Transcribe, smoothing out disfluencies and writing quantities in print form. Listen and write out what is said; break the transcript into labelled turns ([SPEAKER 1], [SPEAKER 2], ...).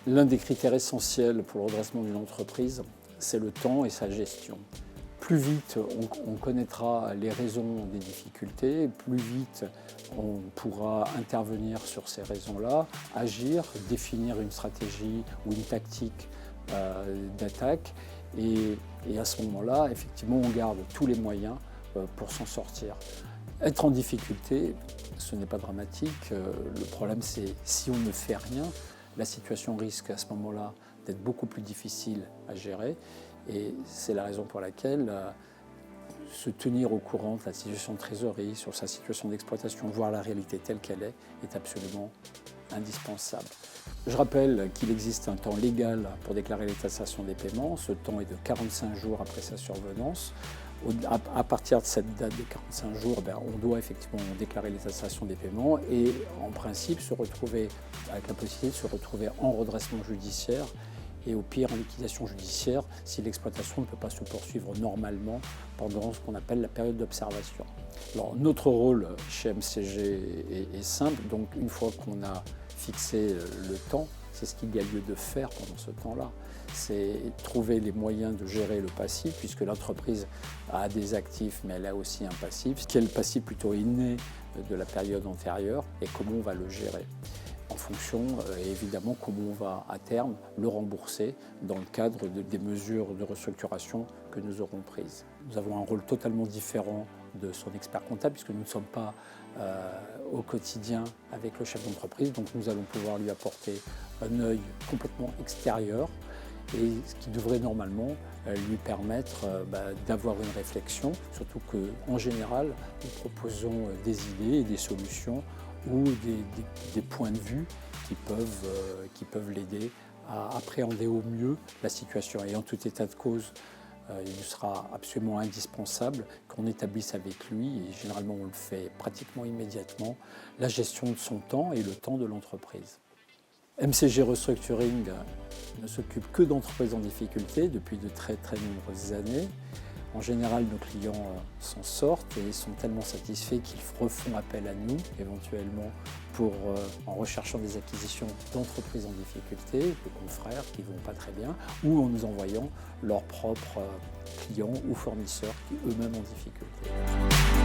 [SPEAKER 1] L'un des critères essentiels pour le redressement d'une entreprise, c'est le temps et sa gestion. Plus vite on connaîtra les raisons des difficultés, plus vite on pourra intervenir sur ces raisons-là, agir, définir une stratégie ou une tactique d'attaque. Et à ce moment-là, effectivement, on garde tous les moyens pour s'en sortir. Être en difficulté, ce n'est pas dramatique. Le problème, c'est si on ne fait rien, la situation risque à ce moment-là d'être beaucoup plus difficile à gérer. Et c'est la raison pour laquelle se tenir au courant de la situation de trésorerie, sur sa situation d'exploitation, voir la réalité telle qu'elle est absolument indispensable. Je rappelle qu'il existe un temps légal pour déclarer les taxations des paiements. Ce temps est de 45 jours après sa survenance. À partir de cette date de 45 jours, on doit effectivement déclarer les taxations des paiements et en principe se retrouver avec la possibilité de se retrouver en redressement judiciaire et au pire en liquidation judiciaire si l'exploitation ne peut pas se poursuivre normalement pendant ce qu'on appelle la période d'observation. Alors notre rôle chez MCG est simple, donc une fois qu'on a fixé le temps, c'est ce qu'il y a lieu de faire pendant ce temps-là. C'est trouver les moyens de gérer le passif, puisque l'entreprise a des actifs, mais elle a aussi un passif. Quel passif plutôt inné de la période antérieure et comment on va le gérer en fonction, évidemment, comment on va à terme le rembourser dans le cadre des mesures de restructuration que nous aurons prises. Nous avons un rôle totalement différent de son expert comptable puisque nous ne sommes pas au quotidien avec le chef d'entreprise, donc nous allons pouvoir lui apporter un œil complètement extérieur et ce qui devrait normalement lui permettre d'avoir une réflexion, surtout qu'en général, nous proposons des idées et des solutions ou des points de vue qui peuvent l'aider à appréhender au mieux la situation. Et en tout état de cause, il sera absolument indispensable qu'on établisse avec lui, et généralement on le fait pratiquement immédiatement, la gestion de son temps et le temps de l'entreprise. MCG Restructuring ne s'occupe que d'entreprises en difficulté depuis de très nombreuses années. En général, nos clients s'en sortent et sont tellement satisfaits qu'ils refont appel à nous, éventuellement, en recherchant des acquisitions d'entreprises en difficulté, de confrères qui ne vont pas très bien, ou en nous envoyant leurs propres clients ou fournisseurs qui eux-mêmes en difficulté.